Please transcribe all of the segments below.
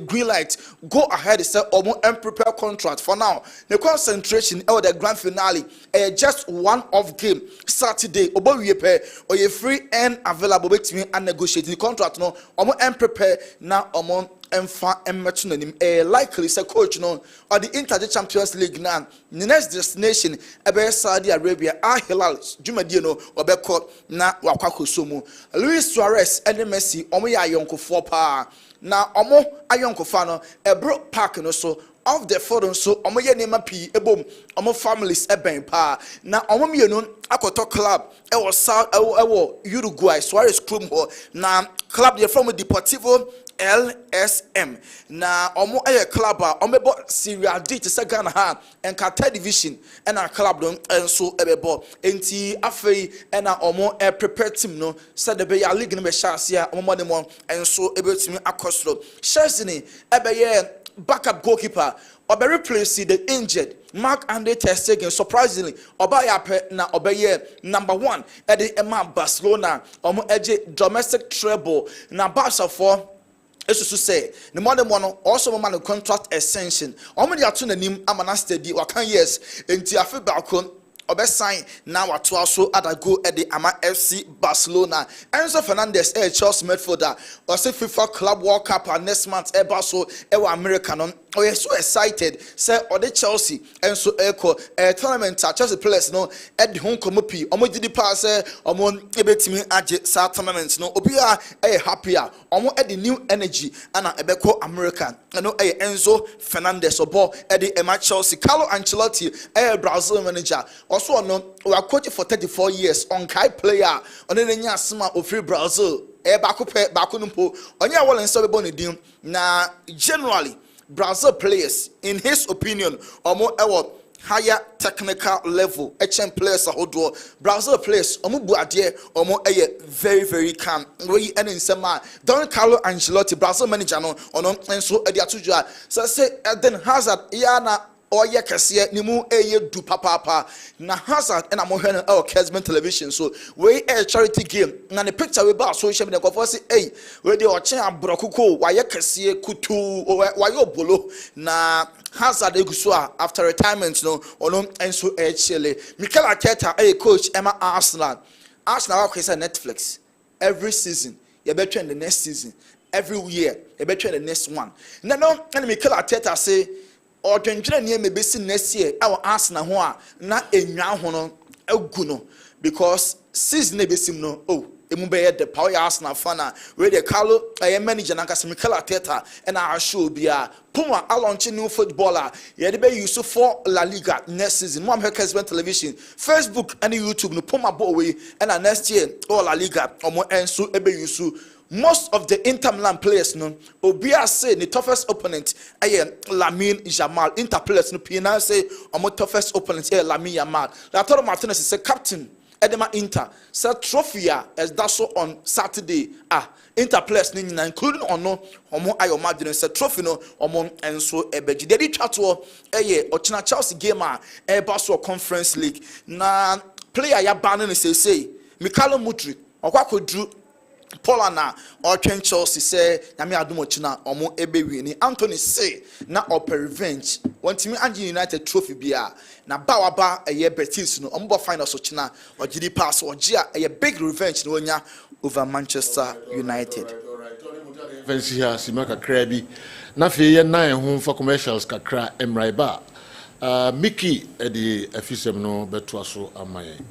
green light. Go ahead, say omo and prepare contract for now. The concentration or the grand finale, just one off game Saturday. Obo we pay or you free and available between and negotiate the contract. No, omo and prepare now omo. Likely say coach no or the Inter Champions League now the next destination ebe Saudi Arabia Al Hilal Jumadie no obeko na wakwako somu Luis Suarez and Messi omo ya yonkofo pa na omo ayonkofo no ebro park no so of the foreign so omo ye nema pi ebom omo families eben pa na omo mienu akoto club ewo South ewo Uruguay Suarez club ho na club they from Deportivo LSM na omo aye club a omebo Serie D to Ghana ha and Qatar division and our club don enso ebebo enti afei and omo prepare team no said the be ya league no be chance ya omo money mo enso ebetimi akosro Chelsea ebeye backup goalkeeper obe replace the injured Marc-Andre ter Stegen surprisingly obaya na obeye number 1 at the Emma Barcelona omo eje domestic treble na Barca for Esusu say the modern one also man contract extension. Omedi atu nanim amana steady wakan years enti afi balcon obesign now at also at go at the Ama FC Barcelona. Enzo Fernandez Chelsea midfielder or say FIFA Club World Cup next month so American. Oh, you're so excited. Say, or the Chelsea and so echo a tournament Chelsea players no at the home come up. Omo did the pass omon ebetimi age sa tournament no obia happier omo at the new energy and ebeko American no Enzo Fernandez obo at the Emma Chelsea Carlo Ancelotti Brazil manager also no we are coaching for 34 years on Kai player on the nyasma of free Brazil baako numpo onya wala nso bebo ne dim na generally Brazil players, in his opinion, omo ewo higher technical level. HM players ahodo. Brazil players, omo buadie, omo very very calm. We ene nsema. Don Carlo Ancelotti, Brazil manager no, ono enso edi atujua. So say Eden Hazard, yana oye kasiye nimu du papa na Hazard and amohene Kessben television so we a charity game na the picture we ba social media ko say we dey ochen abrokuko waye kasiye kutu waye obolo na Hazard eguso after retirement no ono enso chele Mikel Arteta coach Emma Arsenal work is Netflix every season you better in the next season every year you better in the next one no and Mikel Arteta say or dwendwene ne me besi next year our Arsenal ho a na enwa ho no agu no because season e besim no emu be the power Arsenal fan we the Carlo manager na kasa Mikel Arteta and I show bia Puma a launch new footballer ye dey be use for La Liga next season mo am Kessben television Facebook and YouTube no Puma bo we and next year all La Liga omo enso e be use most of the Inter Milan players no obia say the toughest opponent Lamine Yamal Inter players no pina say omo toughest opponent Lamine Yamal Lautaro Martinez is a captain Edema Inter say trophy as that so on Saturday Inter players ni including ono omo ayo madden say trophy no omo enso ebeji dey twatwo ochina Chelsea game baso conference league na player ya ban no say Mikhailo Mudryk okwakodru Polana or Ken Chelsea say Yami Adumochina omo ebewini Anthony say na oper revenge want me and United trophy bia na bawaba Betis no ombo final so china or GD pass or Gia a big revenge no nya over Manchester United. Fancy here Simaka Krabi na fe ye nan ho for commercials kakra emraiba Mickey e the afisem no beto aso amaye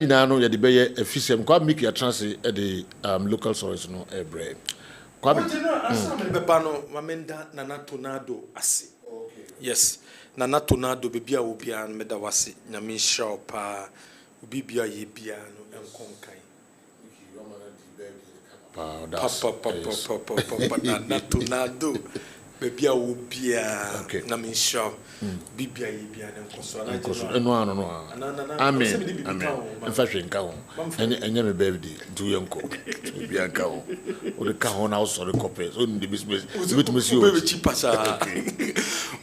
Inano ya debeye efficient kwa Mickey atranse the local source no ebre. Kwa asa me beba no mamenda nana tornado ase. Yes. Nana tornado bebia obia meda wase nyame hira pa obi bia ye bia no enkonkan. Nana tornado bebia obia na me hira bibia ye bia enkonso no amen en fa hwenka ho enye me birthday do yenko bibia nka ho o de ka ho na o so de copy so ndi business bit see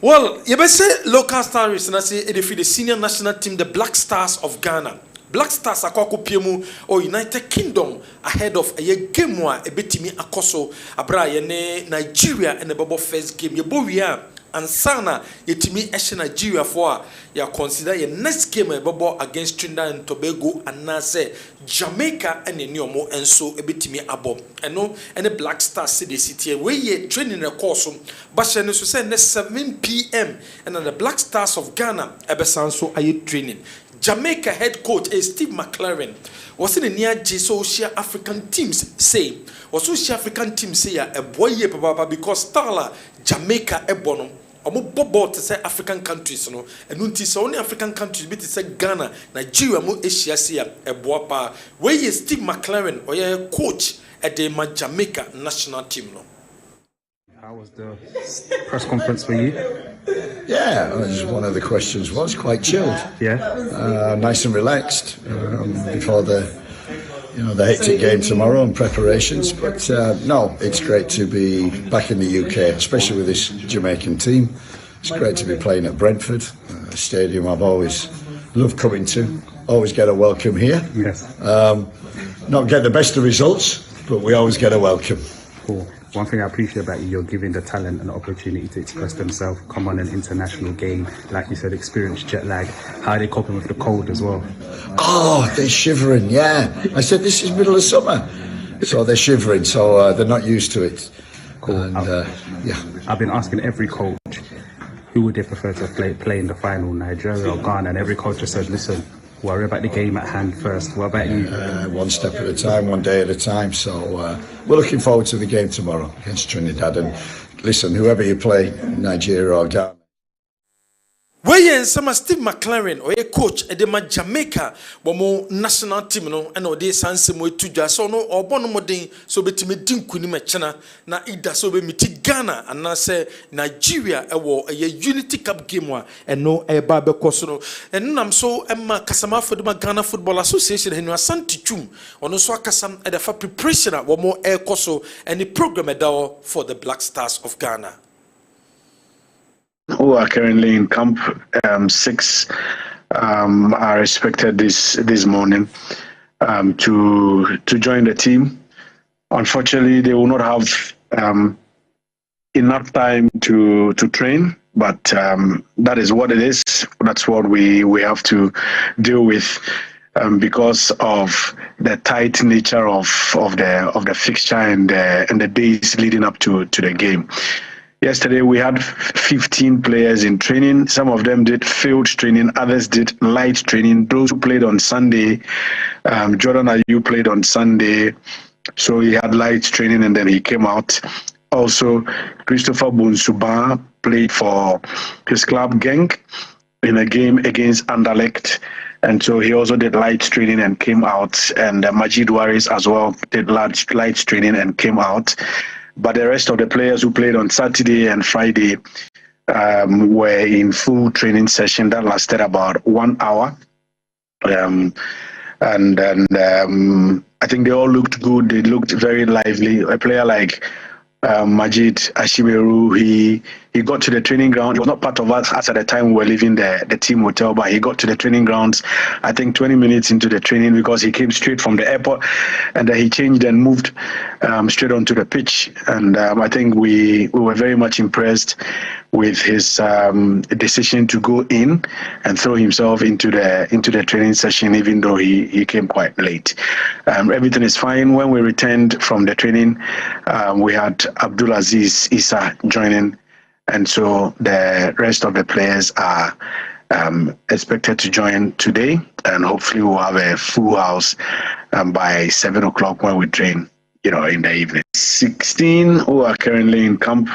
well you be say local stars na say the senior national team the Black Stars of Ghana. Black Stars akwakopiemu or United Kingdom ahead of a game wa ebetimi akoso abra ye ne Nigeria and the bubble first game ye bowia ansana yetimi ehye Nigeria for ya consider ye next game e bubble against Trinidad and Tobago and say Jamaica and the omo enso ebetimi abo eno and the Black Stars say the city we ye training the course but she no so say 7 p.m. and the Black Stars of Ghana ebesanso aye training. Jamaica head coach Steve McLaren was in a near social African teams say was social African teams say a boy papa because Tala Jamaica ebono omo bobo to say African countries no and unti so only African countries bit say Ghana Nigeria mo Asia say a boy pa where is Steve McLaren or your coach at the Jamaica national team no. How was the press conference for you? Yeah, one of the questions was quite chilled. Yeah, nice and relaxed before the hectic game tomorrow and preparations. But no, it's great to be back in the UK, especially with this Jamaican team. It's great to be playing at Brentford, a stadium I've always loved coming to. Always get a welcome here. yes. Not get the best of results, but we always get a welcome. Cool. One thing I appreciate about you, you're giving the talent an opportunity to express themselves, come on an international game, like you said, experience jet lag. How are they coping with the cold as well? Oh, they're shivering, yeah. I said, this is middle of summer. So they're shivering, so they're not used to it. Cool. And, yeah. I've been asking every coach, who would they prefer to play in the final, Nigeria or Ghana? And every coach has said, listen, worry about the game at hand first. What about you? One step at a time, one day at a time. So we're looking forward to the game tomorrow against Trinidad. And listen, whoever you play, Nigeria or Ghana. Where some Steve McLaren or a coach at the Jamaica, but national team no and or they sanse mo tuja so no or bono modern so betimi dinkuni mechana na ida so be miti Ghana and na say Nigeria a Unity Cup game wa and no eba be koso and nam so emma kasama for the Ghana Football Association henu asante twum ono so akasam at the preparation wo mo air koso and the program edawo for the Black Stars of Ghana. Who are currently in camp. 6 are expected this morning to join the team. Unfortunately, they will not have enough time to train, but that is what it is. That's what we have to deal with because of the tight nature of the fixture and the days leading up to the game. Yesterday, we had 15 players in training. Some of them did field training, others did light training. Those who played on Sunday, Jordan Ayew played on Sunday, so he had light training and then he came out. Also, Christopher Bonsuba played for his club Genk in a game against Anderlecht, and so he also did light training and came out. And Majid Waris as well did light training and came out. But the rest of the players who played on Saturday and Friday were in full training session that lasted about 1 hour. And then I think they all looked good. They looked very lively. A player like Majid Ashimeru, he got to the training ground. He was not part of us at the time we were leaving the team hotel, but he got to the training grounds, I think 20 minutes into the training, because he came straight from the airport and then he changed and moved straight onto the pitch. And I think we were very much impressed with his decision to go in and throw himself into the training session, even though he came quite late. Everything is fine. When we returned from the training, we had Abdulaziz Issa joining, and so the rest of the players are expected to join today, and hopefully we'll have a full house by 7 o'clock when we train, in the evening. 16 who are currently in camp.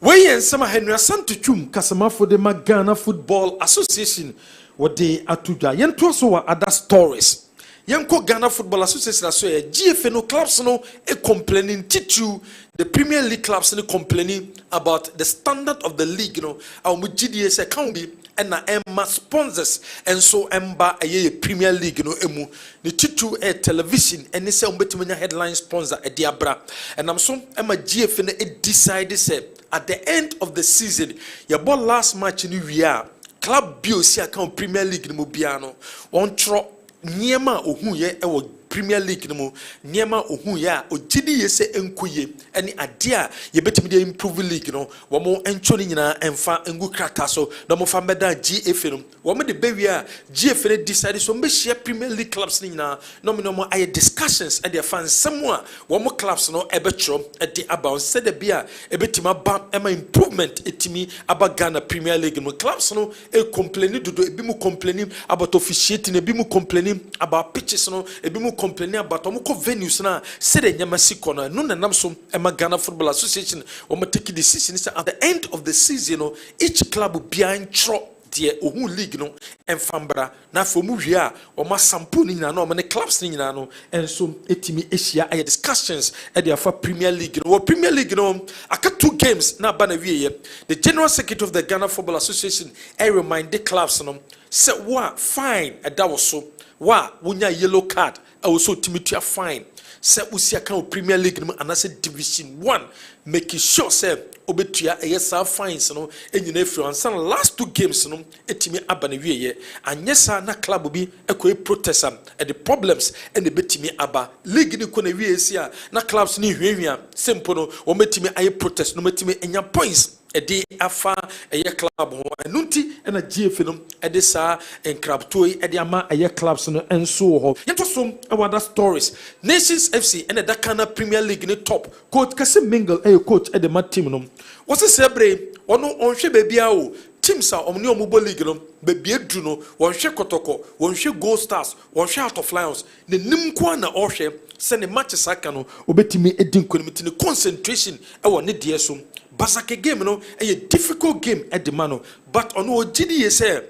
We and some Henry Santuchum, Casamafo de Ghana Football Association, what they are to do. Yen to also other stories. Yanko Ghana Football Association, so GFNO clubs no complaining to the Premier League clubs no complaining about the standard of the league, our GDS account be and na Emma sponsors and so Emba a Premier League emu the titu television and say umbetiminya headline sponsor e diabra and I'm so Emma GFNO decided say at the end of the season your ball last match in Ria club BOC account Premier League no biano on tro niema ohuye ewo Premier League no mu niema ohuye a ogidi yese enkoye ene ade a yebetimi de improve league no wo mo encho ni nyina emfa engu krata so no mo fa meda GFA no wo mo de bewi a GFA decide so mbe share Premier League clubs ni nyina no me no mo aye discussions e de fans semu a wo mo clubs no ebetro e de about said de bia ebetima ba ema improvement etimi aba Ghana Premier League no clubs no e complaining do ebi mu complaining about officiating ebi mu complaining about pitches no ebi mu complaining about omko venues na said nyamasi kono no nanam so ema Ghana Football Association o take the decision at the end of the season each club will be in tro the ohun league no enfambra na fomu hwe a o ma sample ni nyina no o ne clubs ni nyina no enso etimi asia aye discussions e dey for Premier League no Premier League no aka 2 games na ba na wieye the General Secretary of the Ghana Football Association remind the clubs no say wa fine e da wo so wa wonya yellow card also timitua fine say usia kan Premier League no anase Division 1 making sure say obetua eyesa fines no enyina efiri ansan last 2 games no etimi aba na wieye anyesa na club bi ekoi protest am the problems and the betimi aba league ni ko na wieye sia na clubs ni hwehwia simple no wo metimi aye protest no metimi enya points edi afa eye club ho enunti na GF no edi sa enkrabtoi edi ama eye clubs no enso ho yento so awada stories Nations FC and the Ghana Premier League ni top coach Kessben mingle coach edi ma team no wose sebre ono onhwe bebia o teams a omni omubo league no bebi edu no wonhwe kotoko wonhwe Gold Stars wonhwe Out of Lions ne nimko na ohwe se ne matches aka no obetimi edi nkonimiti ne concentration e wo ne de so Basake game no a difficult game at the mano, but on what GDS say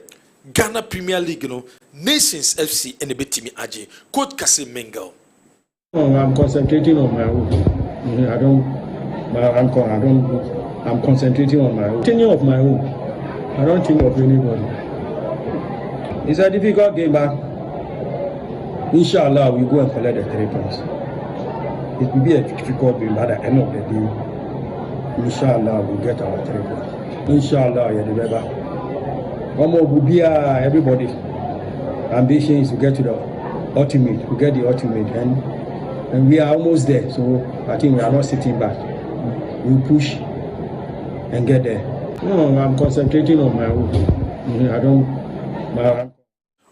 Ghana Premier League no Nations FC and the betimi aje coach Kessben mingle. Oh, I'm concentrating on my own. I'm concentrating on my own. Thinking of my own. I don't think of anybody. It's a difficult game, but inshallah we go and collect the 3 points. It will be a difficult game, but at the end of the day. Inshallah, we'll get our 3 points. Inshallah, everybody. Ambition is to get to the ultimate. We get the ultimate, and we are almost there. So I think we are not sitting back. We'll push and get there. No, I'm concentrating on my own.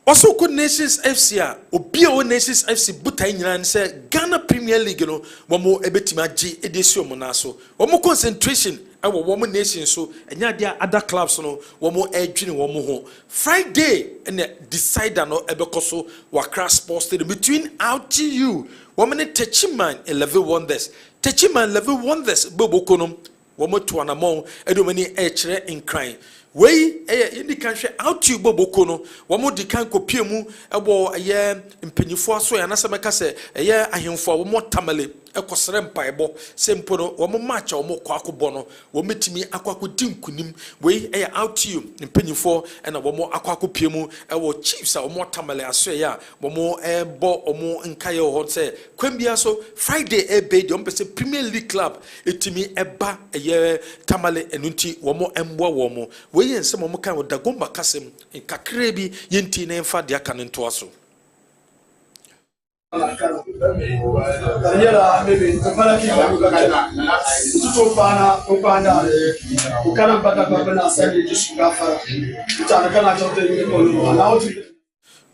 Also, good Nations FC Obio Nations FC buta nyina and say Ghana Premier League no wamo ebetima G edesio monaso wamo concentration ewo wamo nation so enya dia other clubs no wamo edwini wamo ho Friday and decider no ebekoso Wakra Sports Stadium between RTU wamo ne Techiman 11 Wonders Techiman 11 Wonders bobokonom wamo tuanamon edomani echere incline Wey indi kanhwe out you boboko no wo di kan kopie mu ebo ye mpanyifo aso ya na se meka se ye ahemfo wo tamale ekosere mpaebo sempo no wo match wo kwa akobɔ no wo metimi akwakodi nkunim wey out you mpanyifo na wo akwakopie mu ewo chiefs a wo tamale aso ya wo ebo wo nkaye ho se kwambia so Friday ebe de ompese Premier League club etimi eba ye tamale enunti wo embo wo wey ensem mo kan da gomba kasem kakra bi yenti na emfa de aka ne nto aso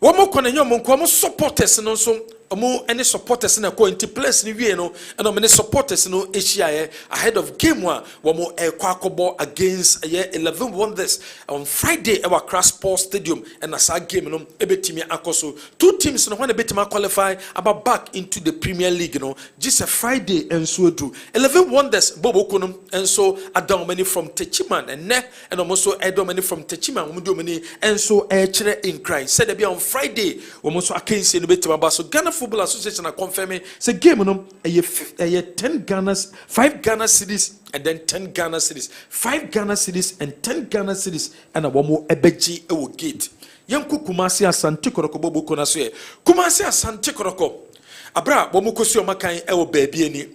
Womo kone nyom nko mo supporters no so omo any supporters na ko into place ni wie no and many supporters no ahead of game one womo kwakobo against 11 Wonders on Friday our Accra Sports Stadium and as game no ebetimi akoso two teams no when ebetima qualify about back into the Premier League no just a Friday and so do 11 Wonders bobo kunum and so adomani from Techiman and also adomani from Techiman mumdomani and so chere in cry said be on Friday womo against no betima ba so Ghana Football Association are confirming say game no 10 Ghana's 5 Ghana cities and then 10 Ghana cities 5 Ghana cities and 10 Ghana cities and a womo ebeji ewo gate yanku Kumasi Asante Koroko bobo kona so Kumasi Asante Koroko abra womo kosi o makan ewo baabi ani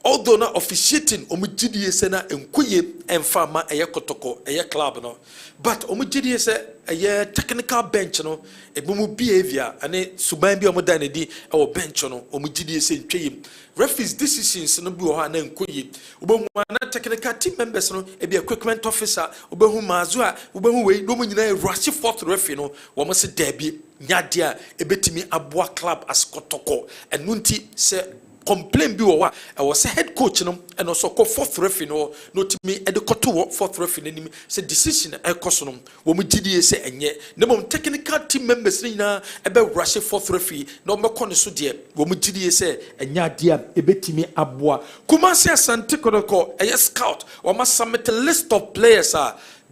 although na officiating omugidie se na enkoye emfa ma eye kotoko eye club no but omugidie se eye technical bench no ebumu behavior ane suban bi omodan ne di ewo bench no omugidie se ntweyim referees decisions no bi wo ha na enkoye obohu na technical team members no ebi equipment officer obohu mazo a obohu we no mu nyina rush fourth referee no wo mo se derby nyade a ebetimi aboa club as kotoko enunti se complain bi wo wa was a head coach no and also call fourth referee no to me e de koto fourth referee nim say decision e koso no wo mu gidie say enye na mom technical team members ni na e be rush fourth referee no me kono so de wo mu gidie say enya ade a e betimi aboa Kumasi Asante Koroko e scout o ma submit a list of players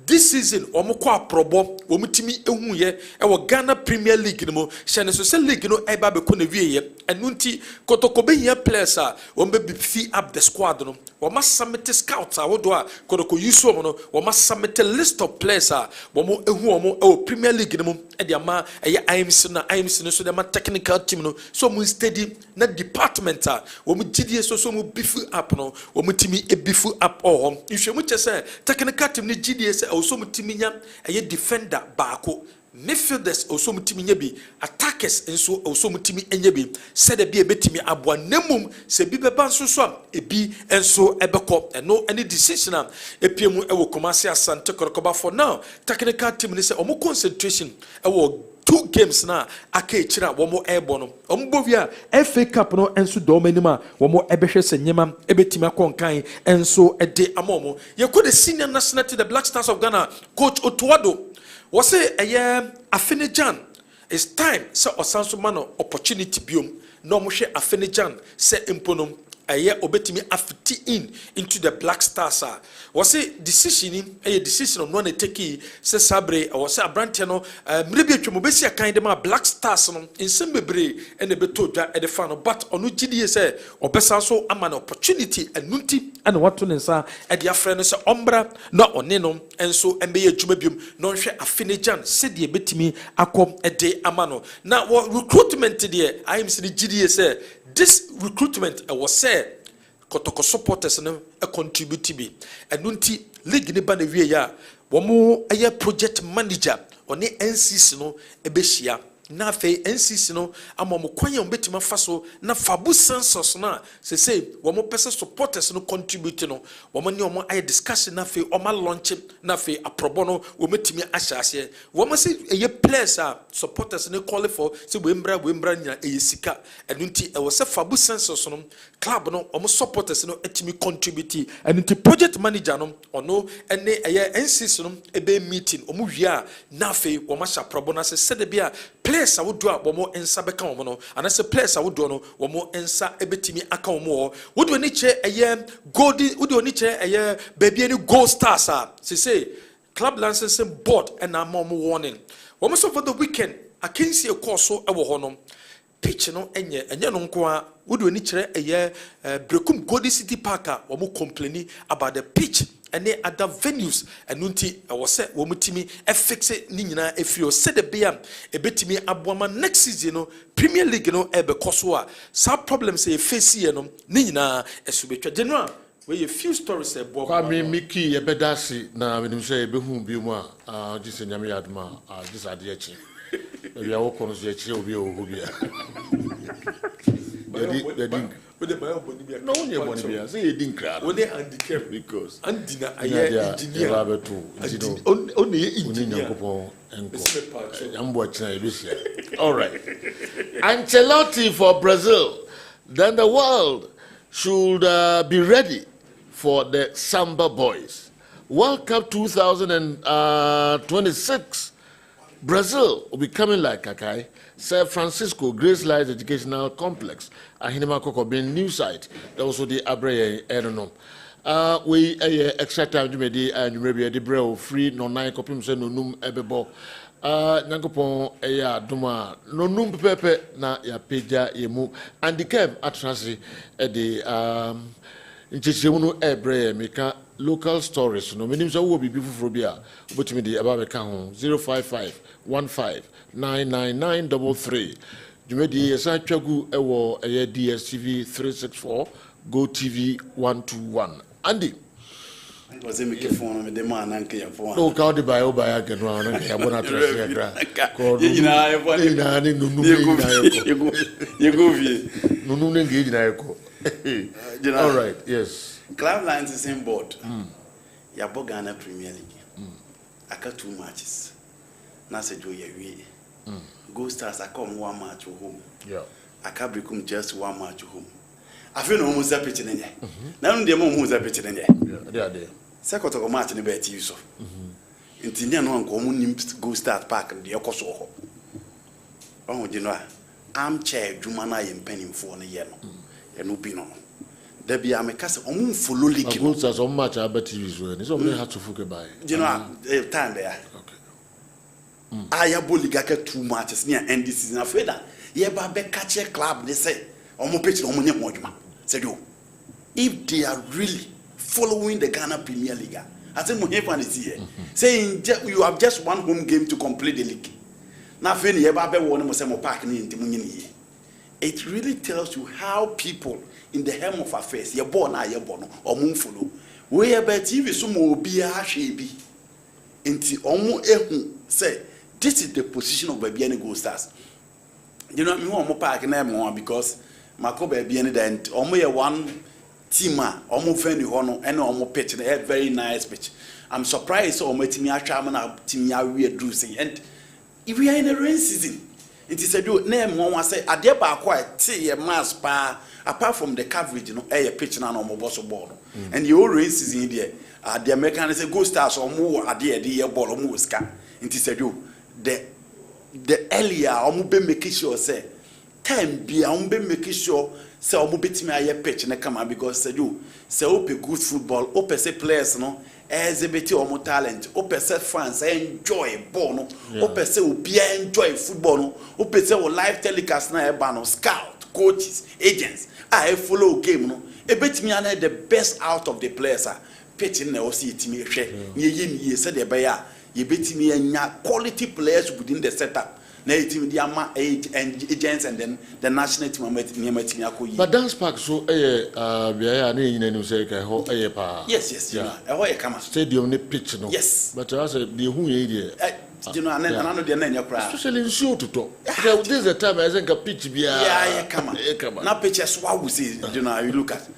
this season omukwa probo omutimi ehuye ewo Ghana Premier League no mo shane so league no eba be ko na wieye enunti kotoko be here players ombe be fee up the squad no woma submit scouts wodo a kotoko use omo no woma submit a list of players womo ehu omo ewo Premier League no mo e de ama IMC no so de ma technical team no so mo steady na department womo gidie so mo beef up no womutimi e beef up ohom ihwemu chese technical team ni gidie se also mutiminya eye defender baako midfielders also mutiminya bi attackers enso also mutimi enya bi said e bi ebetimi aboa nemum se bi beba nso so ebi enso ebekọ eno any decision epiemu ewo Kumasi Asante Koroko for now technical team ni se omo concentration ewo 2 games na aka chira womo ebo no ombo wi a FA Cup no enso do manima womo ebehwe senyema ebetimi akonkan enso ede amomo yeko the senior national team the Black Stars of Ghana coach Otuado was say Afinijan it's time so osanso mano opportunity biom no mo hwe Afinijan se imponom obetimi afiti into the Black Stars was a decision on one take se sabre was a brante no mrebi atwomobesi akan dem Black Stars no insem bebre ene beto dwa e de fa no but onu gidie se obesa so ama na opportunity enunti ene wato ne nsa e de afre no se ombra na one no enso embe adwuma biom no hwe Afinijan se de betimi akom e de ama no na recruitment de I am se gidie se this recruitment was said kotoko supporters no a contribute bi enunti league ne ba na wie ya womo aye project manager oni NCC no ebehia na fe NCC no amomo kwanya mbetima faso na fabu census na se womo pese supporters no contribute no womo ne womo aye discussion na fe oma launch na fe aprobo no wometimi ahyase womo se eye players supporters no call for se wembra nya eye sika enunti e wo se fabu census no club no omo supporters no etimi contribute enunti project manager no ono ene eye NCC no ebe meeting omo wia na fe womo sha probo na se de bia players a wodo a womo ensa beka womo no anase players a wodo no womo ensa ebetimi aka womo wodo ni che eye golden wodo ni che eye baby any gold stars say club licensing board and am warning womo so for the weekend akensi e course so e wo ho no pitch no enye no nko a wodo ni chere eye Brekum Golden City Park womo complaining about the pitch and other venues and nunti was said womutimi fix it ni nyina efiri o said the bia ebetimi aboama next season no Premier League no ebe koso a some problems e face here no ni nyina esubetwa general we a few stories e bo kwa me Mickey ebedasi na wenim say ebehu bi mu a jise nyame yadma jise ade achi bia wo kono so achi obi o bia No, you want to be say you didn't cry. When they handicap Because Andina aye engineer. Only engineer. I'm watching this year. All right. Ancelotti for Brazil. Then the world should be ready for the Samba Boys. World Cup 2026. Brazil will be coming like Kakai. San Francisco Grace Light Educational Complex. Ahinema Koko being new site. That also the Abreye, I don't know. We extra time to me and maybe the bro free no nine copim no num ebebo. Nankopon eya duma no num pepe na ya peja yemu and the came atransi the nchichimu ebre meka local stories no menim so wo bibi fufuro bia obotimi di aba beka ho 05515999933 jumedi yesa twagu ewo eye DSTV 364 Go TV 121 Andy was a microphone with the man and care for no count the bio by again round and abona treasure you go no engage na eko all right yes club lines is in board ya Ghana Premier League aka 2 matches na se jo ya wie Go Stars come 1 match home yeah aka become just 1 match home I feel no muza pitch nenye na no de mo muza pitch nenye yeah second of match ne be TV so nti ne no anko mo nim Go Stars Park de ekoso ho oh you know armchair dwuma na ye mpanimfo no ye no ye no bi no da bia me kase omo follow league Go Stars on match aba TV so ni so me have to fuke by you know time there okay aya boliga ka 2 matches near end this season afeda ye ba be catch club they say omo pitch omo nye modwuma said you if they are really following the Ghana Premier League I say mo hefa ne see saying you have just 1 home game to complete the league na fe ne ye ba be wo ne mo say mo park ni ntimu nyine it really tells you how people in the helm of affairs ye born na ye born omo follow we be TV so mo obi a hwe bi nti omo ehu say this is the position of Baby Go Stars. You know, me want park na more because Mako Baby and then omo one team omo friend hono and omo pitch a very nice pitch. I'm surprised omo team ya chairman na team ya we do say and if we are in the rain season it is a do name one say ade ba quite say a mass pa apart from the coverage you know pitch na omo boss ball and the whole rain season there the American say Go Stars omo ade the ball omo ska it is a do the earlier omo be make sure say time bia omo be make sure say omo betimi aye pitch na come because say you say ope good football ope say players no exhibit omo talent ope say fans enjoy ball no ope say obi enjoy football no ope say o live telecast na e ba no scout coaches agents I follow game no e betimi ana the best out of the players pitch na o see timi hwe ye say the be ya you betimi anya quality players within the setup na team the ama agents and then the national team matimi akoyi but dance park so bia na yin anu say ka ho pa yes you know e ho ye kama stadium ne pitch no yes but I say the hu ye there you know anano de na nya kra especially in show to this is the time I think a pitch bia yeah kama na pitches wa we see you know you look at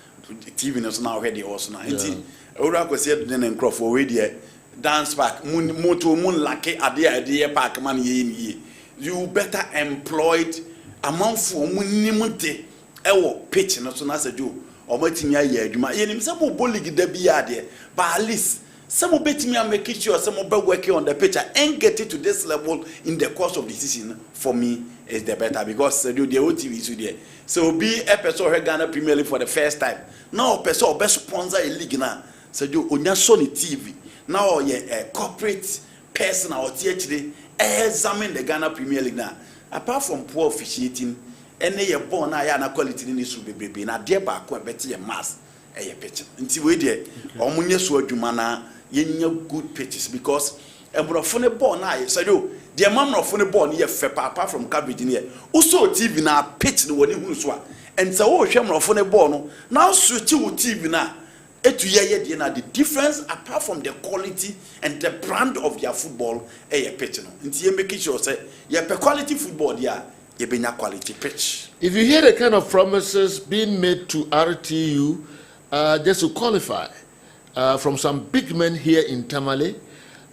TV no now ready also now nti ora ko say the Nkrofo we there dance park moto mun lake ade park man ye you better employed amount for munimute ewo pitch no so na sajo o matimi aye adwuma ye nim se mo boligi da bia ade but at least some betimi make sure some be working on the pitch and get it to this level in the course of the season for me is the better because the OTV is there so be a person Ghana Premier League for the first time now person be sponsor a league na sajo onya Sony TV now a corporate person or THD examine the Ghana Premier League now. Apart from poor officiating, any ye born na quality in this will be na dear back when better mass a pitch. Until we there, or munye so jumana ye good pitches because a brofone born I said you the mamma of phone born ye fepa apart from coverage in here. Also TV na pitch the one who swa and so shamro phone born now switch to TV na. The difference apart from the quality and the brand of their football pitch no nti make sure say your quality football there you be quality pitch. If you hear the kind of promises being made to RTU just to qualify from some big men here in Tamale,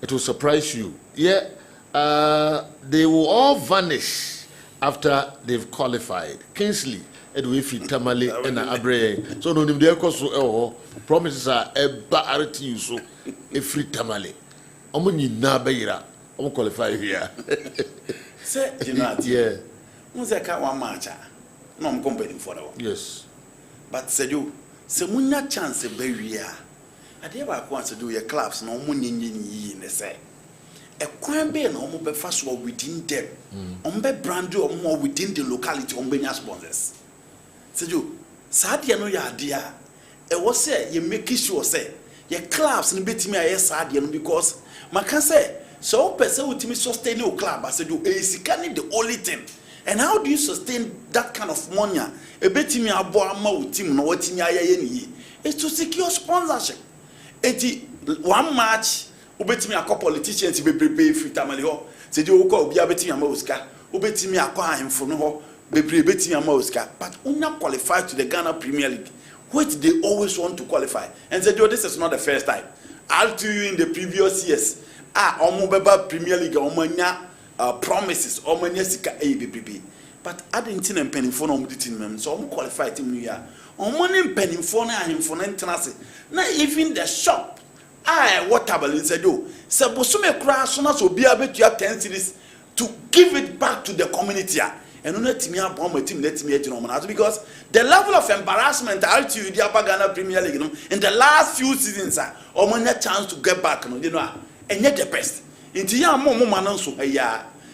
it will surprise you. Yeah, they will all vanish after they've qualified. Kingsley, Edwifi, Tamale, and Abre. So no, the promises are a RTU, so a free Tamale. Omuni Nabeira, I'm qualify here. Say, you know, yeah. Muzeka one match. No, I'm comparing for the one. Yes. But said you, se munya chance be I did about once to do your clubs, no money in the say. A crime be no more fast within them. Be brand or more within the locality on Benya sponsors. Said you, Sadia no ya dear. It was say you make sure say your clubs and bit me a Sadian because my can say so person with me sustain your club. I said you is the only thing. And how do you sustain that kind of money? A bit me a boy team no what in is to secure sponsorship. One match, ubet me a couple politicians be free tamale ho. Said you go be a bit me a mosca, ubet me a qua him for no be bit me a mosca, but una qualified to the Ghana Premier League, which they always want to qualify. And said, this is not the first time. I'll tell you in the previous years. Omobeba Premier League, Omanya. Promises or manesika ABB, but I didn't see them penning for no team, so I'm qualified in New Year. On money penning for him for international. Not even the shop. What table said you. Sabosume crash on us will be able to have 10 cities to give it back to the community. And not me up on my team, let me because the level of embarrassment I'll tell you the Upper Ghana Premier League in the last few seasons, or man a chance to get back, and yet the best. Into ya more mananso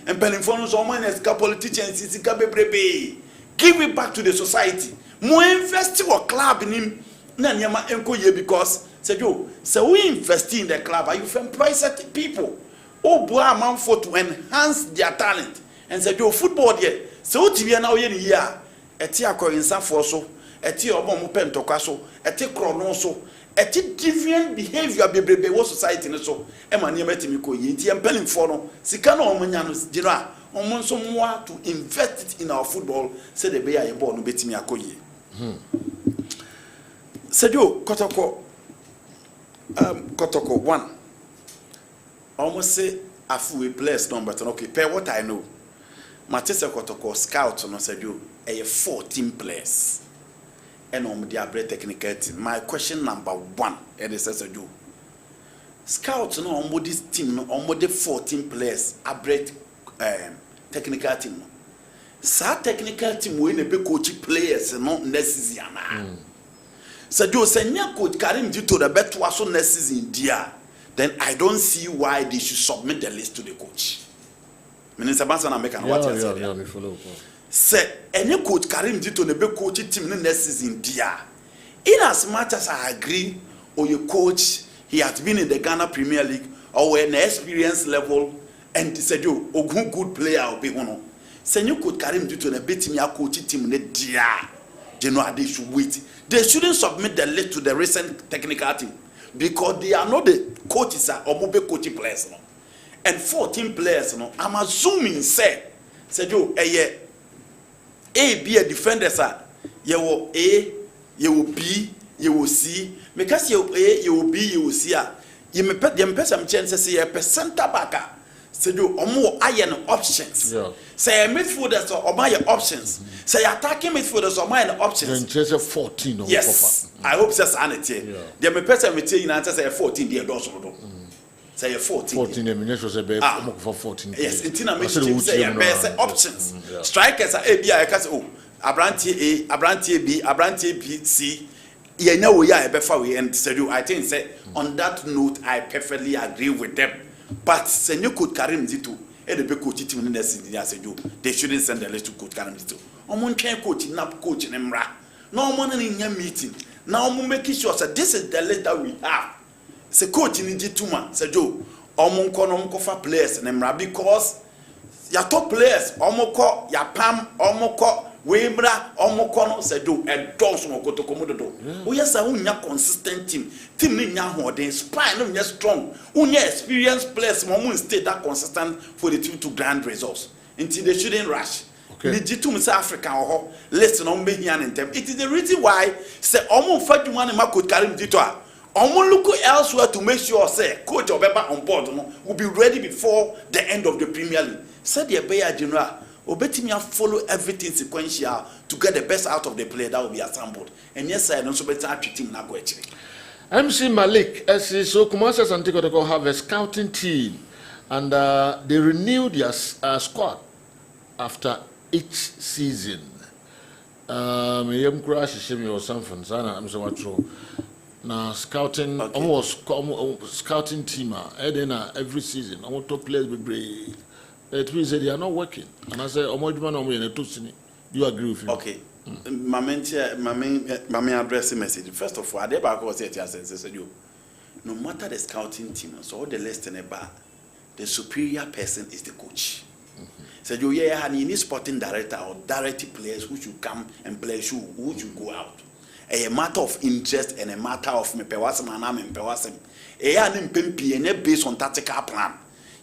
and penning so many politicians give it back to the society. More invest your club in him Nanyama enko ye because said you so we invest in the club are you from private people oh boy man for to enhance their talent and said you football there so TV now ye year eti akoyinsa for so eti obo mo pentokwa so eti krono so eti deviant behavior bebrebe wo society ne so e ma ne metimi ko yi nti empelling for no sika na omunya no gino a omo nso mo to invest it in our football say the be ya ball no betimi akoyi Sedio Kotoko Kotoko 1 almost say afu place number 10 okay per what I know Matese Kotoko scout no Sedio 14 players and on the abre technical team. My question number 1 and it says Sedio scout no on this team no on the 14 players abre technical team sa technical team we na be coach players no necessary na So you say coach Karim Dito the bet was so necessary in dia, then I don't see why they should submit the list to the coach. Minister Bansan American what you say. Say any coach Karim Dito the be coach team necessary in dia. In as much as I agree or your coach he has been in the Ghana Premier League or an experience level and said you a good player will be one. Say you coach Karim Dito the bet me a coach team in dia. You know they should wait. They shouldn't submit the list to the recent technical team because they are not the coaches or mobile coaching players. No? And 14 players, no, I'm assuming said you A be a defender, sir. You will A, you will B, you will C. Because you A, you will B, you will C. You may put them some chances say a center backer. Say you more iron options. Yeah. Say midfielders or my options. Say attacking midfielders or my options. Then just 14. Yes, I hope that's sanity. There may person me tell you answer say 14 there does no. Say 14. 14 for 14. Yes, intina me say best options. Strikers are A B I can say oh Abrantie A, Abrantie B, Abrantie B C. You know we are better we and say I think say on that note I perfectly agree with them. But say you could Karim Dito and the coach team in the city as you they shouldn't send the list to coach Karim Dito. Omun can coach nap coach in Emra. No one in your meeting. Now we make sure that this is the list that we have. Say coach in Jituma, say Joe, Omun kono for players in Emra because your top players, Omoko, your Pam, Omoko, Webra, Omokono, say do and dogs mo go to Komodo. We yes, a consistent team. Team in Yaho, spine no strong. Unya experienced players, Momun stay that consistent for the team to grand results. Until they shouldn't rush. Legitimate say African or listen on me here and them. It is the reason why say Omo Fadumane ma could carry dito a. Omo look elsewhere to make sure say coach Obeba on board will be ready before the end of the Premier League. Said the Beya General, Obetimi follow everything sequential to get the best out of the player that will be assembled. And yes, I don't so better treating na go actually. MC Malik, so Kumasi Asante Kotoko have a scouting team, and they renewed their squad after each season. Or something. I'm so much. Now scouting, almost scouting team. Every season, I want to players be brave. It means that they are not working. And I say, you agree with me? Okay. Mami address message. First of all, I never go say it. No matter the scouting team, so all the less in a bar, the superior person is the coach. So you need sporting director or directing players who should come and play who should go out. A matter of interest and a matter of mepewasem and mepewasem. Based on tactical plan.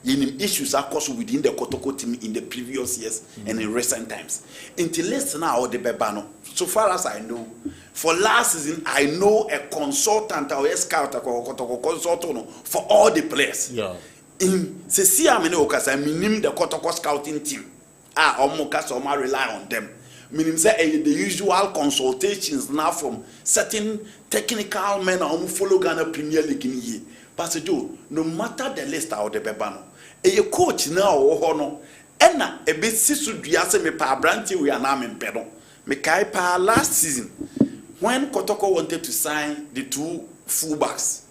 Issues are caused within the Kotoko team in the previous years and in recent times. Until less now, the Bebano. So far as I know, for last season, I know a consultant or a scout or Kotoko consultant for all the players. Yeah. In Cecia Menokas, I mean the Kotoko scouting team. Omokas Oma rely on them. Meaning say the usual consultations now from certain technical men who follow Ghana Premier League in here. But no matter the list or the Bebano. A coach now or no, Enna a bit sisu duase me pa branti we are now in pedo. Me kai pa last season when Kotoko wanted to sign the two fullbacks,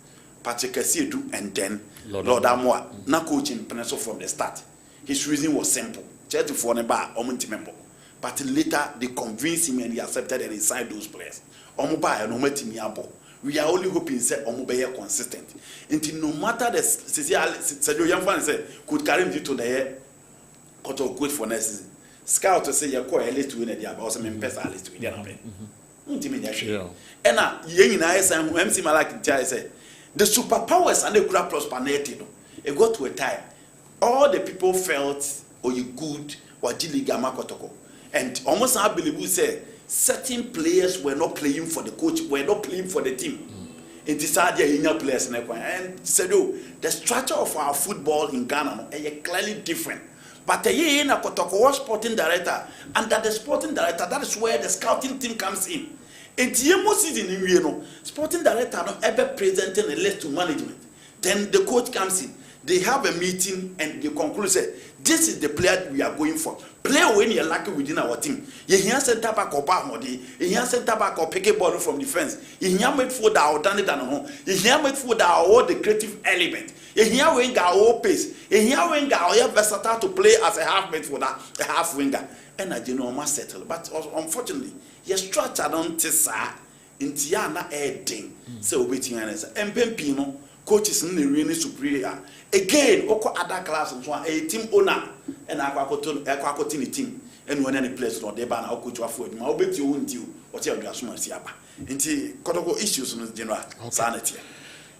Patrick Kasiedu and then Lord Amoa, na coaching Peneso from the start. His reason was simple. Just for a bar, member. But later they convinced him and he accepted and he signed those players. Omoba and Ometimiabo. We are only hoping that Omoba consistent. Until no matter the Sergio Yamfan said could carry him to the air, Koto good for next season. Scout to say you're quite a list to win a year, but also members list to win. And now, Yang in ISM, who MC Malak said, the superpowers and the crowd prosperity. It got to a time. All the people felt, you good, or Jiligama Kotoko. And almost I believe say certain players were not playing for the coach, were not playing for the team. It decided young players and said, the structure of our football in Ghana is clearly different. But the year in a Kotoko sporting director, under the sporting director, that is where the scouting team comes in. In the season in sporting director not ever presenting a list to management. Then the coach comes in. They have a meeting and they conclude say, this is the player we are going for. Player when you're lucky within our team. You hear center back or back modi. You hear center back or pick a ball from defense. You hear midfielder or done it and home. You hear midfielder or the creative element. You hear winger or pace. You hear winger or versatile to play as a half midfielder, a half winger. And I know must settle. But unfortunately, your structure don't tesa into yana adding. So waiting and Mpempino coaches in the really superior. Again, oko other classes one a team owner and aquacotin team and when any place not they ban our coach afford my obey you won't you what you are smart siapa. Into Kotoko issues in general sanity.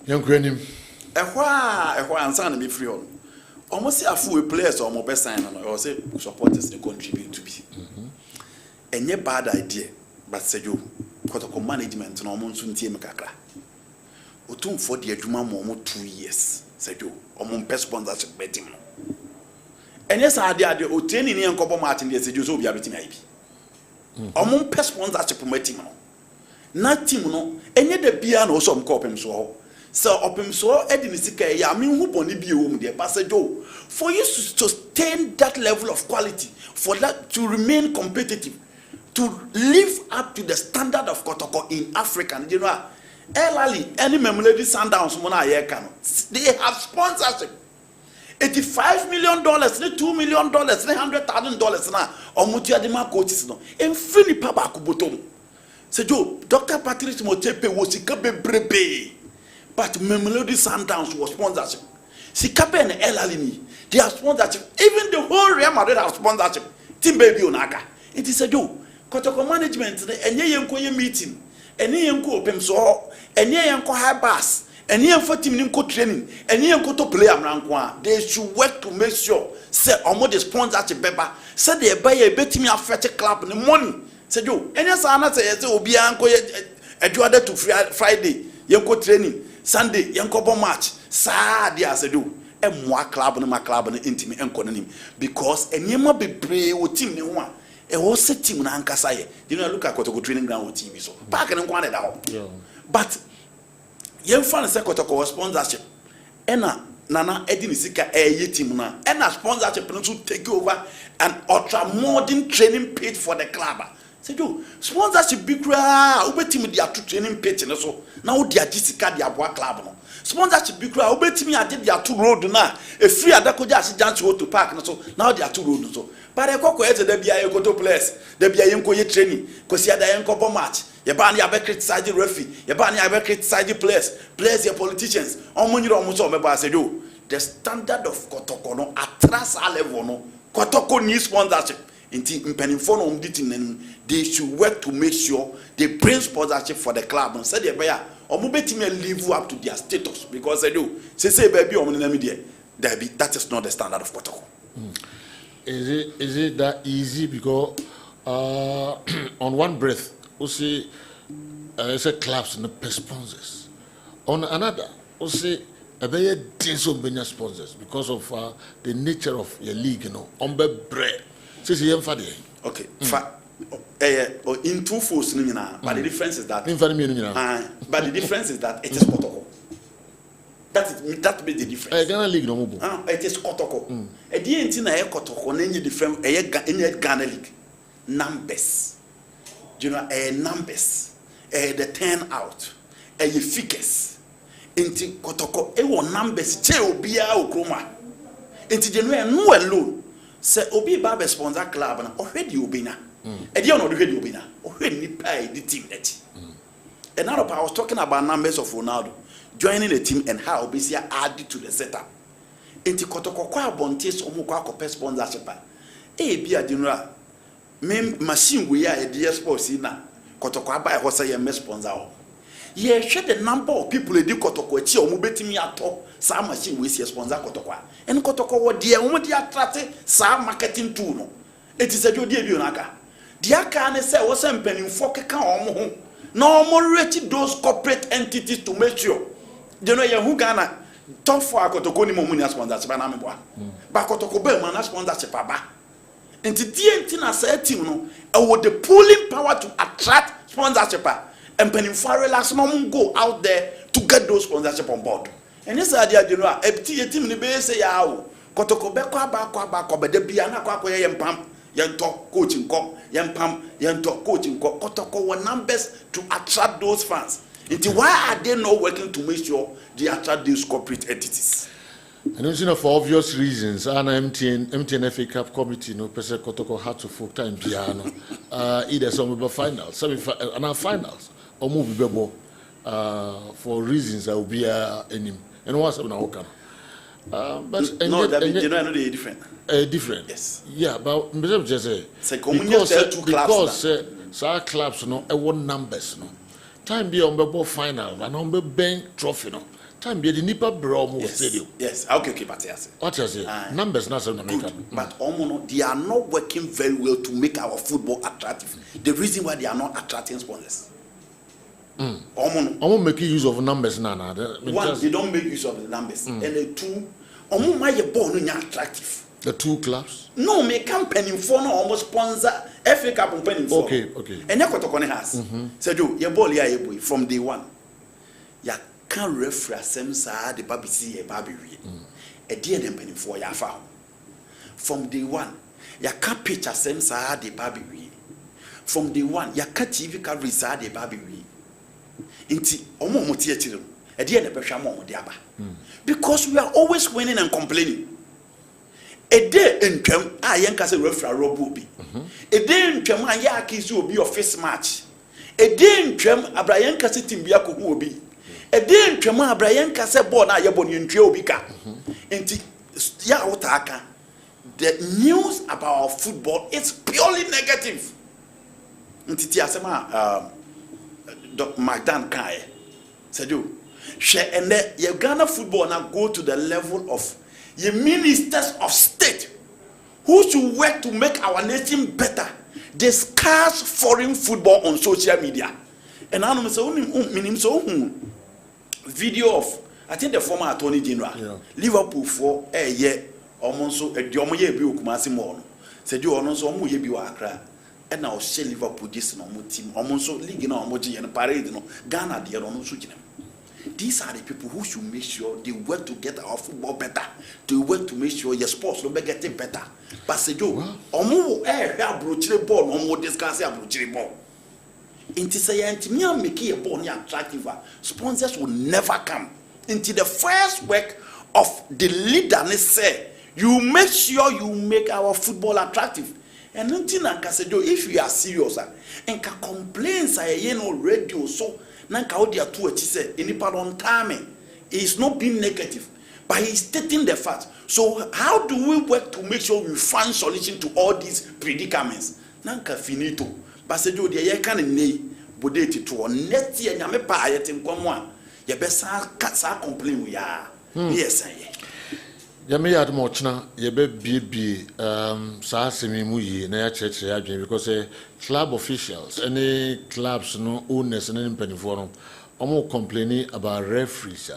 Young Granny. And son be free on. Almost a full players or more best sign or say supporters they contribute to be. And yet bad idea, but say you Kotoko management no monsoon team kakra. Otum for the Juma Momo 2 years, said you, or mon pest sponsorship betting. And yes, I did the Oteni and Copo Martin, yes, you so be a betting IP. Or mon pest sponsorship betting. Not Timono, and yet the piano some copim so. So, Opim so, Edin Sika, I mean, who only be home there, Pastor Joe. For you to sustain that level of quality, for that to remain competitive, to live up to the standard of Kotoko in Africa, you know. Elali, any Memlady Sundowns, they have sponsorship. $85 million, $2 million, $300,000 now. Or Mutiadima coaches no. And Philip Pabakubotom. Say Joe, Dr. Patrice Motepe was Sikabe Brebe. But Memlady Sundowns was sponsorship. Sikabe and Elali, they have sponsorship. Even the whole Real Madrid have sponsorship. Team Baby Onaka. It is a Joe. Kotoko management, and ye meeting. And ye open so, and ye high bass, and here for team in training, and here to play amrankwa. They should work to make sure say omo the sponsor beba say they buy a bet me affect club in the morning. Say you any sana say obi anko eduade to Friday yenko training Sunday yenko bo match sa dia say do emwa club no ma club no intimi enko nanim because enyema bebre wo team ne ho a e wo se team na ankasa ye you know look at Kotoko training ground on TV so park no kwa na da ho but yen fan say Kotoko sponsorship ena nana edini sika eye team na ena sponsorship no to take over an ultra modern training page for the club. Say do sponsorship big cra ubetimi dia to training page no so na wo dia sika dia boa club no sponsorship big cra ubetimi ade dia to road na e free adakoja ase dance to park no so na dia to road no so but e kokko eze da bia e koto place da bia yenko ye training kosi ada yenko bo match ye ba na ya be criticize the referee ye ba na ya be criticize the players your politicians omunyiro omuso omeba say do the standard of Kotoko no atras level no Kotoko need sponsorship inti mpenifo no umditi nenu they should work to make sure they bring sponsorship for the club and say they be omo betimi live up to their status because they do say baby omo na media that is not the standard of Kotoko. Is it that easy because on one breath we see say clubs and the sponsors on another we see a very dense sponsors because of the nature of your league, you know. Bread. Okay. In two folds, but the difference is that. But the difference is that it is Kotoko. That be the difference. Ghana league no more. It is Kotoko. At the end, I Kotoko. Any different. Ghana league numbers. You know, numbers. The turnout. Figures. Inti Kotoko e won numbers che obi a okroma inti de no alone say obi ba be sponsor club na ohwedi obi na e de no ohwedi obi na ohwedi nipa e the team net and now I was talking about numbers of Ronaldo joining the team and how obi see added to the setup inti Kotoko kwa abontes omo kwa akopɛ sponsorship e bi adinura me machine we ya e de sports na Kotoko aba e ho say ye sponsor ye share the number of people e di Kotoko echi omo betimi ato sa machine we see sponsor Kotoko en Kotoko wo de omo di attract sa marketing tool no eti se jo di ebi onaka di aka ne se wo se mpanimfo keka omo ho na omo reach those corporate entities to make sure you know ye hu Ghana top for Kotoko ni mo mu ni sponsorship na me boa ba Kotoko be man sponsorship aba enti di na sa team no e wo the pulling power to attract sponsorship and penifo relax no go out there to get those sponsorship on board. And this idea you know a team ni be say ya o Kotoko be kwa ba be de bia na kwa ye yempam yento coaching ko yempam yento coaching ko Kotoko were numbers to attract those fans. Why are they not working to make sure they attract these corporate entities? And you know, for obvious reasons, an MTN FA Cup committee, no, President Kotoko had to full time piano. Either some finals, finals, or move bebo for reasons that will be in him. And what's up now? But no, that you know, they're different. Different. Yes. Yeah, but just say because our clubs, no, one numbers, no. Time be on bebo final, and on the bank trophy, no. Time be the Nipa Bromo Stadium. Yes, okay, but yes. What is it? Numbers not so but they are not working very well to make our football attractive. The reason why they are not attracting sponsors. I'm making use of numbers now. One, they don't make use of the numbers. And the two, my ball no attractive. The two clubs? No, me company for no almost sponsor FA Cup company for. Okay. And Kotoko has. Said your ball here from day one. Ya can reference them sa the baby see a baby a dear them penny for ya found. From day one, ya can't picture them sa the baby. From day one, ya can't TV can reside the baby. Inti omo motiated a dear the pressure more diaba. Because we are always winning and complaining. A day in term, I yank as a referee robobi. A day in term, I yakis will be your first match. A day in term, a Brian Cassitin Biako will be. A day in term, a Brian Cassabon, I yabon in Triobika. And Yaotaka, the news about football is purely negative. And Tiasema, Magdan Kai said you, Share and then your Ghana football now go to the level of your ministers of state who should work to make our nation better. Discuss foreign football on social media. And I know video of I think the former Attorney General Liverpool for a year almost a Diomoye Kumasi Mono. Said you also Muye Biwakra. And now share Liverpool this no team almost league no emoji and parade no Ghana they are on switching them. These are the people who should make sure they work to get our football better. They work to make sure your sports will be getting better. But say you omo brochire ball no more discuss brochire ball. Inti say antimi make a ball attractive. Sponsors will never come. Into the first work of the leader say you make sure you make our football attractive. And nothing like if you are serious and can complain say radio so nanka odia to achi say enipa don time is not being negative but he is stating the fact. So how do we work to make sure we find solution to all these predicaments? Nanka finito but say do dey can nei bodeti to next year nyame pa ayetin komo a ye be sa complain we are yes Yami had mochna yebe bibi sa semi muyi na ya church ya dwen because club officials any clubs no owners and any penny omo complaining about referees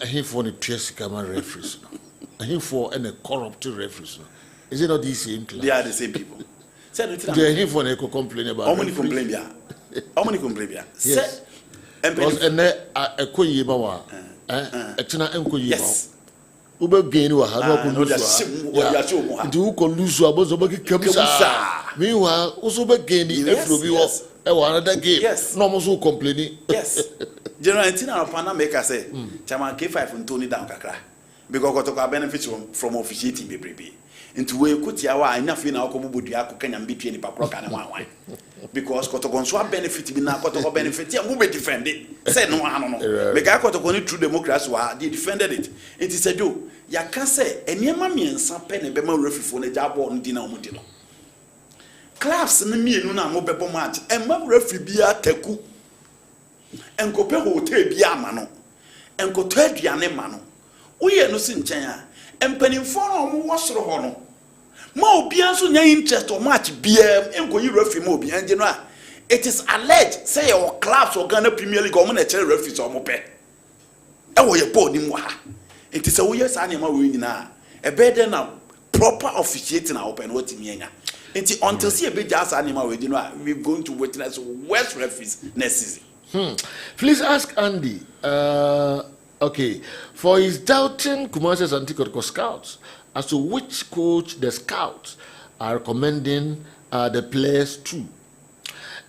he for the Piesicama referees he for any corrupt referees is it not these same clubs? They are the same people. They he for echo complain about how many complain ya yes because eko yiba wa etina enko yiba yes ube gain wa ha no ko do ko lose abozo ba kemsa meanwhile also be gain efro bi wo e wa another game no mo so complaining yes general antina pana make say chairman K5 Ntoni down kakra because got to benefit from officiating bebrebe into we kutia wa anya fi na akobo bodua akokanya mbetue ni papro kana wan because kotoko nso benefit bi na kotoko benefit ya mu be defend it say no ano no make kotoko ni true democracy wa they defended it said do ya can say eniema miensa pe ne be ma refifo na jabo no di na omo di no class na mienu na mo bebo match e ma refi bia taku enkope hotel bia ama no enkoto aduane ma no uye no si nchen a empanimfo na omo wosoro ho no ma obia so nya interest o match bia enkoyi refi ma obia nje no a it is alleged say your clubs or Ghana Premier League omo na chere refi so omo pe e wo ye board ni mu ha it is a we yes ani ma we nyina e better na proper officiating na open what me nya until see a bit just ani ma we di no a we going to witness worst referees next season. Please ask Andy okay for his doubting Kumasi Anti-Kotoko scouts as to which coach the scouts are recommending the players to.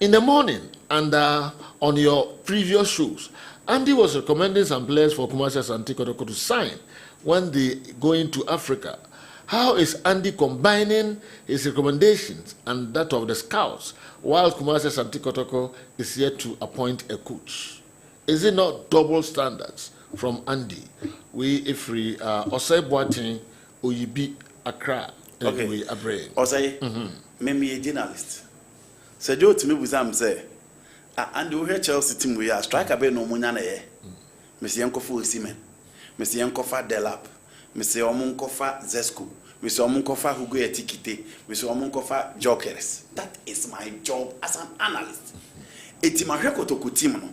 In the morning and on your previous shows, Andy was recommending some players for Kumasi Anti-Kotoko to sign when they go into Africa. How is Andy combining his recommendations and that of the scouts while Kumasi Anti-Kotoko is yet to appoint a coach? Is it not double standards from Andy? We if we Osei Boateng Oyibi Accra okay we Abre. Osei me a journalist. So do to me buzam say Andy we Chelsea team we are striker be no munya na ye. Me se yankofa Osimhen. Me se yankofa Delap. Me se omunkofa Zesco. Me se omunkofa Hugo Etikite. Me se omunkofa Jokers. That is my job as an analyst. Eti ma hwe Kotoko team no.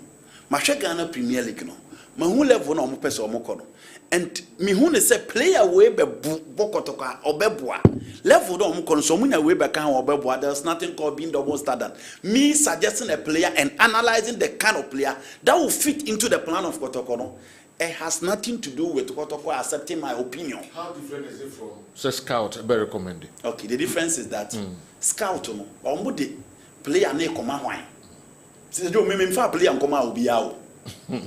Ma hwe Ghana Premier League no. Ma hu level na omo pese omo kɔ no. And me hu ne say player we be Kotoko obeboa. Level na omo kɔ no so munya we be kan obeboa. There's nothing called being double standard. Me suggesting a player and analyzing the kind of player that will fit into the plan of Kotoko no. It has nothing to do with Kotoko accepting my opinion. How different is it from scout very recommended? Okay, the difference is that scout no omo de player na ekoma hwan. Say do me mfa player nkoma obi yawo.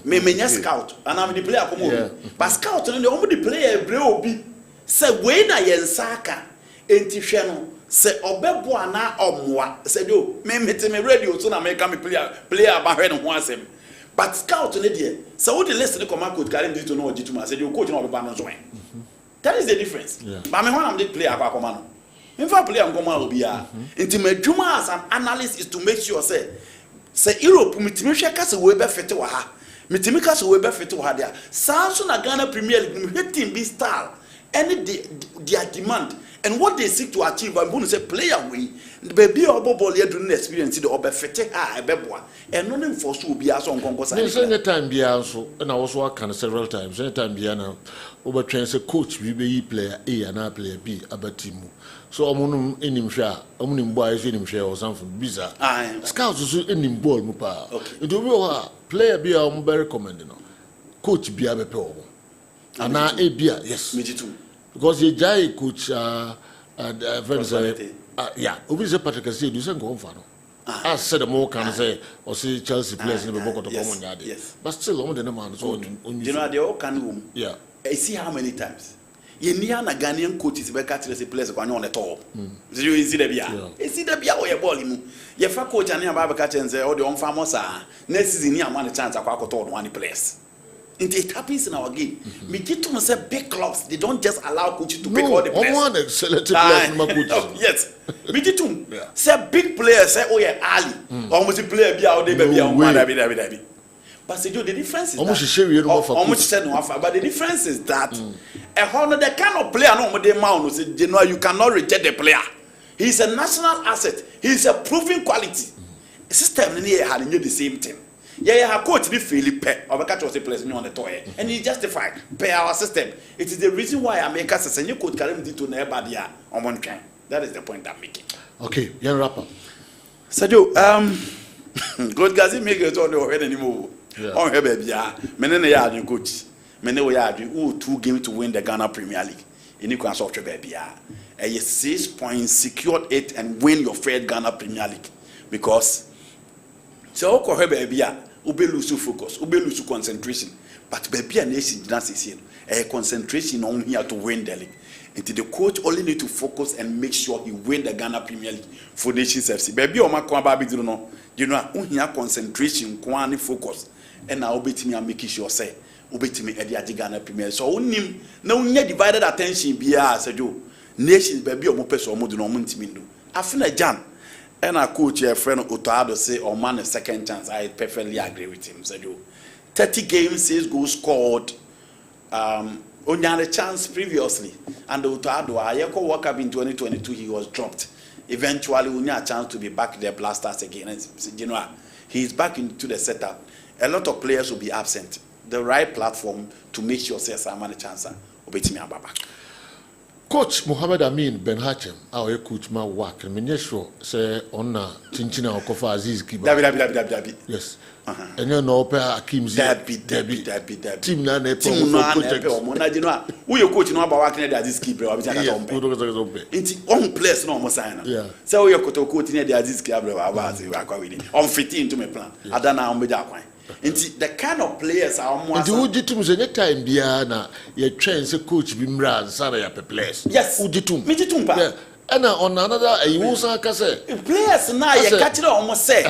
Me nya scout and am the player akoma obi. But scout no omo de player ebre obi. Say we na yensaka enti hwe no say obebo ana omoa. Say do me mete me radio so na me ka me player ba hwe no ho asem. But scout no there so what the list the command coach carry me to know Jituma say the coach no be ban no join. That is the difference. But me when am the player akoma no. Me fa player nkoma obi ya. Enti madwuma as an analyst is to make sure say Europe mitimi hwe ka se we be fete wa ha Mitimika so we be fit to ha there. Sanso na Ghana Premier League hitting be style. Any their demand and what they seek to achieve. I'm going to say player way. The baby or ball here doing experience the obe fete ha ebeboa. And no name for so be as on konkosa. There's any time be also, and I was working several times. Any time be now, over train say coach we be player A and I player B about team. So amunum enim hwa, amunum boys enim hwa or something bizarre. Scouts so enim ball mu pa. It will be player be a very recommended no. Coach be a be pe. And now A B yes. Me too. Because you jai coach yeah, obi say Patrick say do say go on for no. I said the more can say or say Chelsea players in the book of the common yard. But still on the man so you know they all can room. Yeah. I see how many times. You near na Ghanaian coaches be catch the players go on the top. You see the bia. You see the bia or your ball mu. Your fa coach and ba catch and say all the on famous next season here man chance akwa to one players. It happens in our game. Me get to say big clubs, they don't just allow coaches to pick all the players. No, one selected players from coaches. Yes. Me get to say big players say oh yeah Ali. Almost player be out there be on that. But say the difference is but the difference is that a honor the kind of player no dey man say you cannot reject the player. He's a national asset. He's a proven quality. System in here had the same thing. Yeah, coach the Philippe or catch was a place on the toy, and he justified pay our system. It is the reason why America says and you could carry me to nobody on one kind. That is the point I'm making. Okay, young rapper. Sadio, good guys, make it on the head anymore. On her baby, many yard you coach. Many yard you 2 games to win the Ghana Premier League. In you can solve your baby. And you 6 points, secured it, and win your third Ghana Premier League. Because so okay baby ube lose focus, ube lose concentration. But baby a nation dance is here. A concentration on here to win the league. Until the coach only need to focus and make sure he win the Ghana Premier League for Nations FC. Baby o makwa baby do no. You know, here concentration, kwani focus. And now obetimi am making sure say obetimi e the Ghana Premier League. So onim na unya divided attention bia Sadio. Nations baby o mo pese o mo do no mo ntimi ndo. Afina Jan and our coach, your friend Otado, say, "Oh man, a second chance." I perfectly agree with him. Said you, 30 games, 6 goals scored. Only had a chance previously, and Otado, I World Cup in 2022, he was dropped. Eventually, we had a chance to be back there, blasters again. And you know, he's back into the setup. A lot of players will be absent. The right platform to make sure says I'm a chance. Obey me, Ababa. Coach Mohammed Amin Ben Hachem, our coach my work, and me sure say on Chinchina or Kofa Aziz Kiba. Dabi. Yes. And you know, Akim Dabi. Team na ne Team na ne you know, who your coach know about working at Aziz Kiba or Bijan. It's on place no more sign. Yeah. So your coach near the Aziz Kiba on 15 to me plan. Adana on Bejakwan. The kind of players are more. Who did to me time Biana, your train say coach Bimran, Sana ya players. Yes, who did to me? Yeah. And on another, you say players now, you catch it almost say,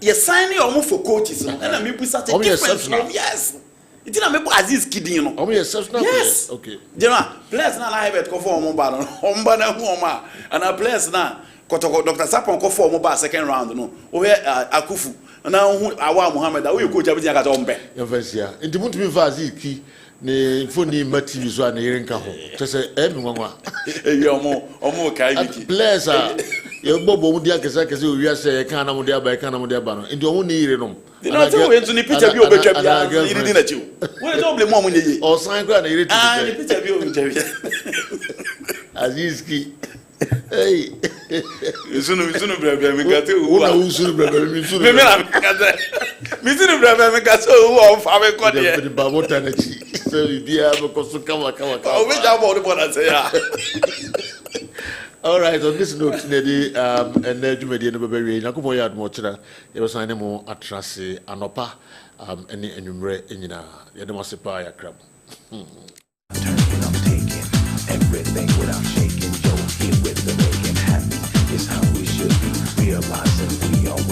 you're signing almost for coaches, and I mean, such a difference. Yes, it didn't make Aziz kidding, you know. Yes, okay. You know, players now I have it go for Mobile, Hombana, and our players now, Dr. Sapon go for Mobile second round, no, where Akufu. Now, our Muhammad, we coach everything at home. Yes, yeah. It won't be Vaziki, ne funny materials one here in Caho. To say, everyone, you're more kind. Players are your Bobo Diakazaka, we are saying, Canamodia by Canamodia Banner, and you only hear them. You know, to the picture of your picture, he didn't let you. Well, don't blame mom or sign grand, the picture of your Azizki. Hey, you soon brother, me got who soon brother, me soon brother, me got so off. I got the Babotanachi. So you be able to come. Oh, we don't want to put us here. All right, on this note, Neddy, and then you made the very Nakumoya Mochra, you was an animal at Tracy, Anopa, any enumerate in Yadamasipa crab. Everything without shaking, yo, here with the making happy is how we should be realizing we are